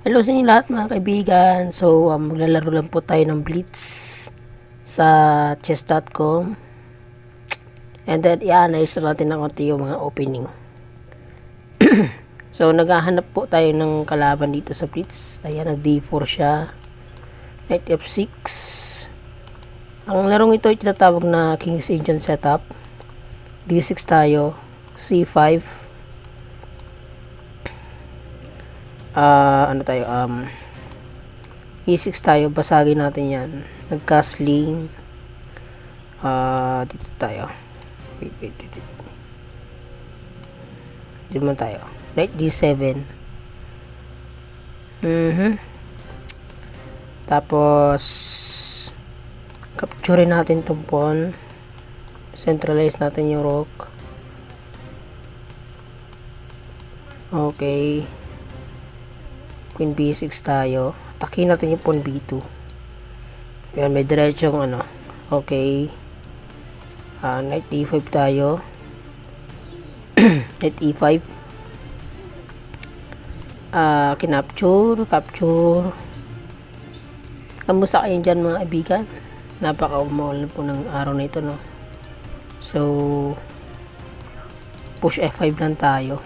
Hello sa inyo lahat mga kaibigan. So, maglalaro lang po tayo ng Blitz sa chess.com. And then, i-analyze natin ng konti yung mga opening. So, naghahanap po tayo ng kalaban dito sa Blitz. Ayan, nag-D4 siya. Knight F6. Ang larong ito ay tinatawag na King's Indian setup. D6 tayo. C5. E6 tayo, basagin natin yan. Nag-castling. Dito tayo. Wait. Dito man tayo. Knight D7. Tapos, capture natin itong pawn. Centralize natin yung rook. Okay. Queen B6 tayo. Atakin natin yung pawn B2. Yan, may diretsong ano. Okay. Knight E5 tayo. Knight E5. Capture. Kamusta kayo dyan mga kaibigan? Napaka-umulan po ng araw na ito, no? So, push F5 lang tayo.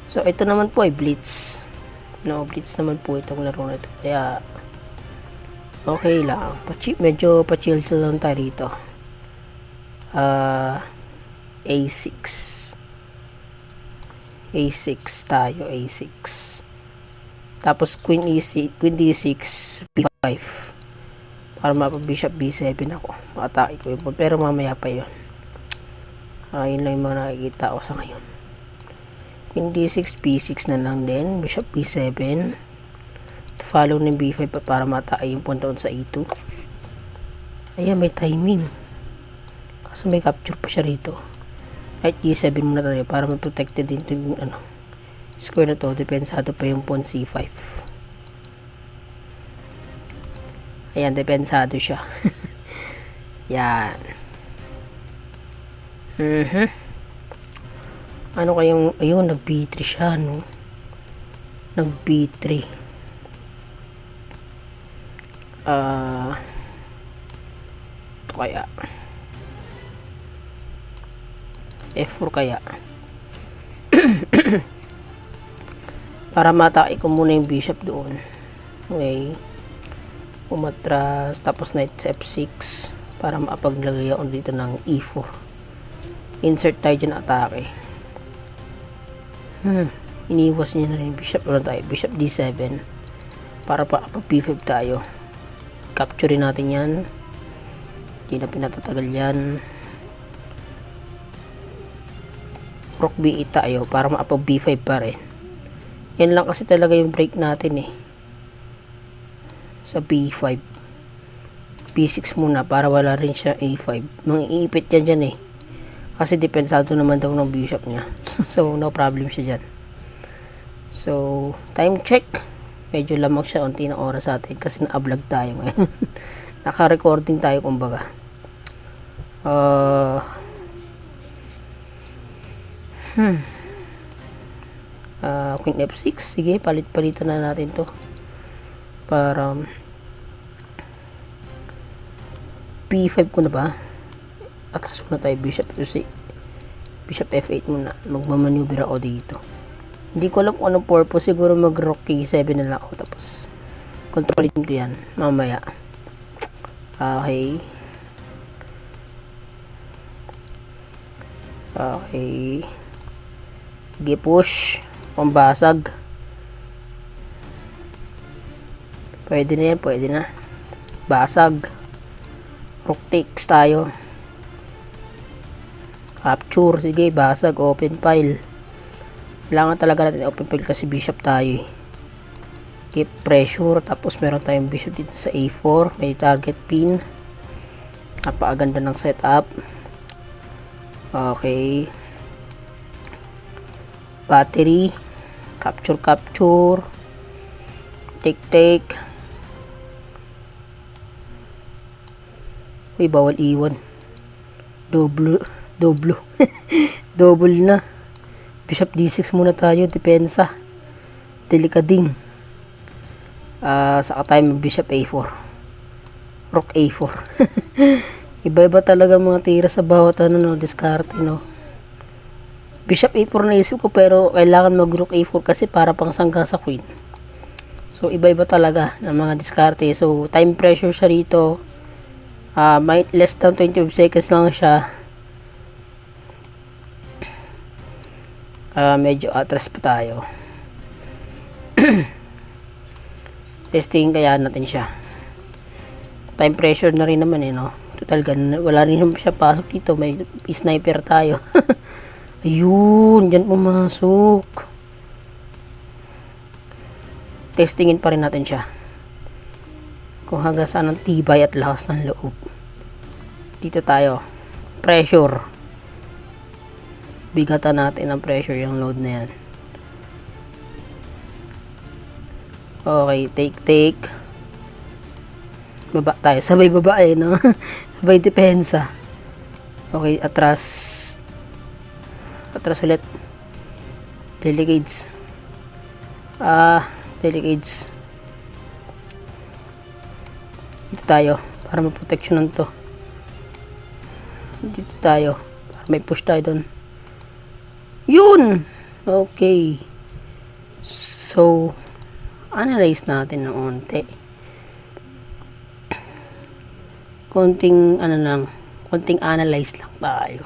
So, ito naman po ay Blitz. No, Blitz naman po itong laro na ito. Kaya, okay lang. Medyo pa-chill lang tayo dito. A6. A6 tayo, A6. Tapos, Queen D6, B5. Para mapa-Bishop B7 ako. Makatake ko yun. Pero mamaya pa yun. Yun lang yung mga nakikita ko sa ngayon. Queen D6, B6 na lang din. Bishop B7. Follow ng B5 para matay yung punta sa E2. Ayan, may timing. Kasi may capture pa siya rito. Knight D7 muna tayo para ma-protected din yung square na to. Depensado pa yung pawn C5. Ayan, depensado siya. Yan. Ano kayong, ayun, nag B3 siya, no? Nag B3. Ito kaya. F4 kaya. Para matake ko muna yung bishop doon. Okay. Umatras, tapos knight F6 para makapaglagay ako dito ng E4. Insert tayo dyan atake. Iniwas niya na rin bishop ulit tayo. Bishop D7 para pa B5 tayo. Capture natin yan. Hindi na pinatatagal yan. Rook B8 tayo para maapag B5 pa rin. Yan lang kasi talaga yung break natin sa B5. B6 muna para wala rin siya A5. Mangiipit yan dyan kasi depensado naman daw ng bishop niya. So, no problem siya dyan. So, time check. Medyo lamang siya. Unti na oras sa atin kasi na-vlog tayo ngayon. Naka-recording tayo kumbaga. Queen F6. Sige, palit-palitan na natin to. Para B5 ko na ba? Atras muna tayo Bishop F6. Bishop F8 muna. Magmamaneuver ako dito. Hindi ko alam kung anong purpose. Siguro mag-rook K7 na lang ako. Tapos kontrolin ko yan mamaya. Okay. Sige, push. Pambasag. Pwede na yan. Pwede na. Basag. Rook takes tayo. Capture. Sige, basag. Open file. Kailangan talaga natin open file kasi bishop tayo. Keep pressure. Tapos meron tayong bishop dito sa A4. May target pin. Napakaganda ng setup. Okay. Battery. Capture. Take. Uy, bawal iwan. Double na. Bishop D6 muna tayo, depensa. delikading. Saka tayo bishop a4. Rook a4. Iba-iba talaga mga tira sa bawat diskarte, no. Bishop a4 na isip ko, pero kailangan mag rook a4 kasi para pang sangga sa queen. So iba-iba talaga ng mga diskarte. So time pressure siya rito. May less than 25 seconds lang siya. Medyo atras pa tayo. Testing kaya natin siya. Time pressure na rin naman no. Total ganun, wala rin naman siya pasok dito. May sniper tayo. Ayun, dyan pumasok. Testingin pa rin natin siya. Kung hanggang saan ang tibay at lakas ng loob. Dito tayo. Pressure. Bigatan natin ang pressure yung load na yan. Okay, take. Baba tayo. Sabay baba no? Sabay depensa. Okay, atras. Atras ulit. Delegates. Delegates. Dito tayo. Para maproteksyonan to. Dito tayo. Para may push tayo doon. Yun! Okay. So, analyze natin ng onte. Konting analyze lang tayo.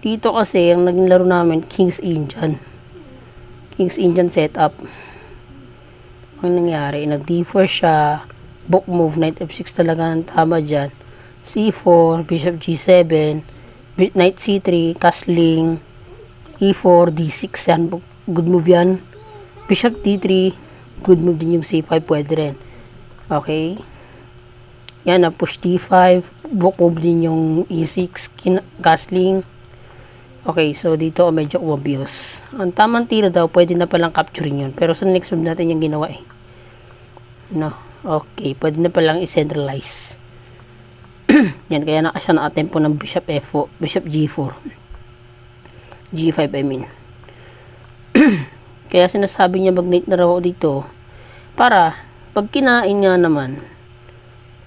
Dito kasi ang naging laro namin King's Indian setup. Ang nangyari, nag d4 siya, book move, knight f6 talaga ang tama dyan, c4, bishop g7, knight c3, castling, e4, d6 yan, good move yan, bishop d3, good move din yung c5, pwede rin. Okay, yan, push d5, book move din yung e6, castling. Okay, so dito medyo obvious. Ang tamang tira daw, pwede na palang capturing yun. Pero sa next move natin yung ginawa no, okay, pwede na palang i-centralize. Yan, kaya siya na-attempt po ng bishop f4, bishop g4, g5 I mean. Kaya sinasabi niya mag-knight na raw dito para pag kinain nga naman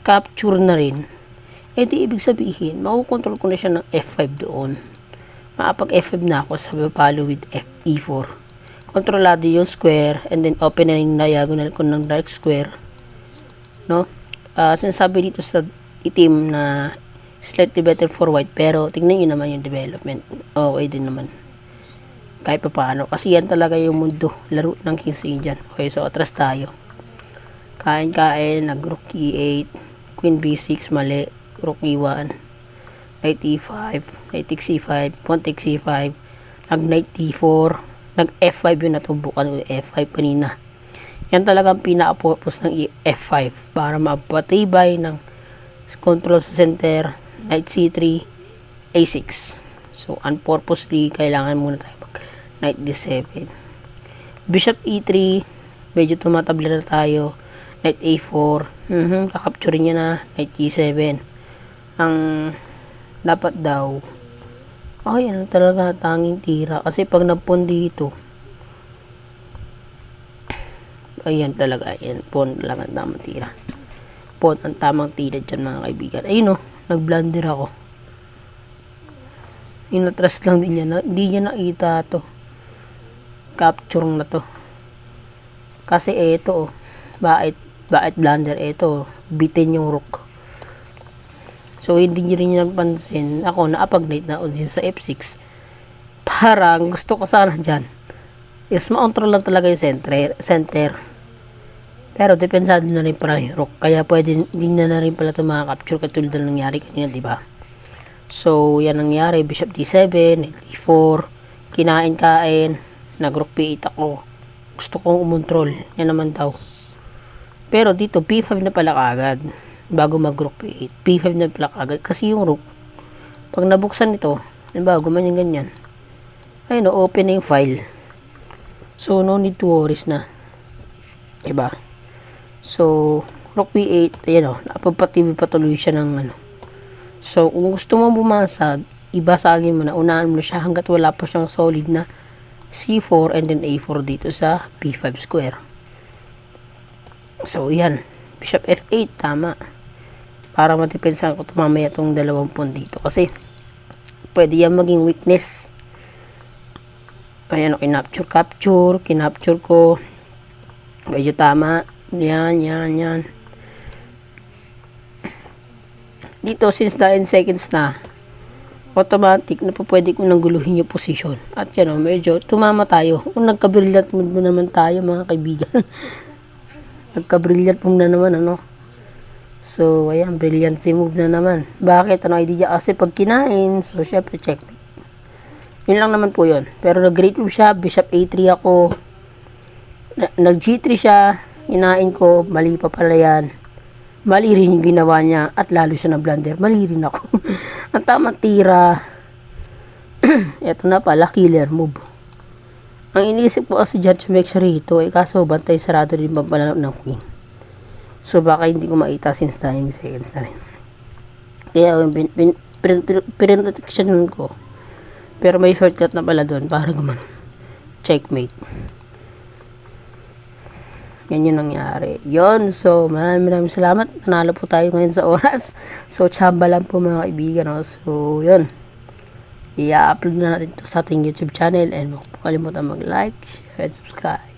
capture na rin, di ibig sabihin makukontrol ko na siya ng f5 doon. Makapag f5 na ako sa follow with e4. Kontrolado yung square and then open na yung diagonal ko ng dark square, no. Sinasabi dito sa itim na slightly better for white, pero tingnan nyo naman yung development, okay din naman kahit pa paano, kasi yan talaga yung mundo laro ng King's Indian. Okay, so atras tayo, kain, nag rook e8, queen b6, mali, rook e1, knight e5, knight takes c5, pawn takes c5, nag knight d4, nag f5 yung natubukan yung f5 kanina. Yan talagang pinaka-purpose ng f5 para mapatibay ng control sa center. Knight c3, a6. So unpurposely kailangan muna tayo mag knight d7, bishop e3, medyo tumatabla na tayo, knight a4, kakapturin niya na, knight e7. Ang dapat daw, yan talaga tanging tira, kasi pag napon dito, ayan talaga, ayan, pawn lang ang tamang tira, pawn ang tamang tira dyan mga kaibigan. Ayun nag-blunder ako, inatras lang din niya, hindi niya nakita to, capture na to, kasi eto bakit blunder, eto bitin yung rook. So, hindi rin niya napansin. Ako, naapag-knight na din sa f6. Parang, gusto ko sana dyan. Yes, ma-control lang talaga yung center. Pero, depensado na rin pala yung rook. Kaya, pwede, hindi na rin pala ito makaka-capture katulad na nangyari kanina, diba? So, yan nangyari. Bishop d7, knight d4, kinain, nag-rook p8 ako. Gusto kong umontrol. Yan naman daw. Pero, dito, p5 na pala kaagad. Bago mag-rook p8, p5 na pala agad, kasi yung rook pag nabuksan ito, bago man yung ganyan, ayun open na yung file, so no need to worries na, diba? So rook p8, ayan napapatibay patuloy siya ng so kung gusto mo bumasag, ibasagin mo na, unahan mo na siya hanggat wala pa siyang solid na C4 and then A4 dito sa B5 square. So, yan. Bishop F8, tama. Para matipensan ko mamaya itong dalawang pawn dito. Kasi, pwede yan maging weakness. Ayan, kinapture. Kinapture ko. Medyo tama. Yan. Dito, since 9 seconds na, automatic na po pwede kong nangguluhin yung position. At yan o, medyo tumama tayo. Kung nagka-brilliant move na naman tayo, mga kaibigan. Nagka-brilliant move na naman, ano. So, ayan, brilliancy move na naman. Bakit? Ano idea? Kasi pag kinain, so, syempre, checkmate. Yun lang naman po yun. Pero nag-great move siya, bishop A3 ako. Nag-G3 siya, kinain ko, mali pa pala yan. Mali rin yung ginawa niya at lalo siya na blunder. Mali rin ako. Ang tamang tira. Ito na pala, killer move. Ang iniisip ko kasi dyan, make sure ito. Kaso bantay sarado rin ba pala ng queen. So baka hindi ko makita since 9 seconds na rin. Kaya pinrotection ko. Pero may shortcut na pala doon para gumanon. Checkmate. Yan yung nangyari. Yun. So, maraming salamat. Nanalo po tayo ngayon sa oras. So, tsamba lang po mga kaibigan. No? So, yun. I-upload na natin ito sa ating YouTube channel. And huwag po kalimutan mag-like, share, and subscribe.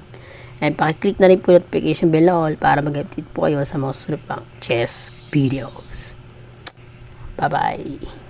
And pakiclick na rin po yung notification bell na all para mag-update po kayo sa mga susunod pang chess videos. Bye-bye.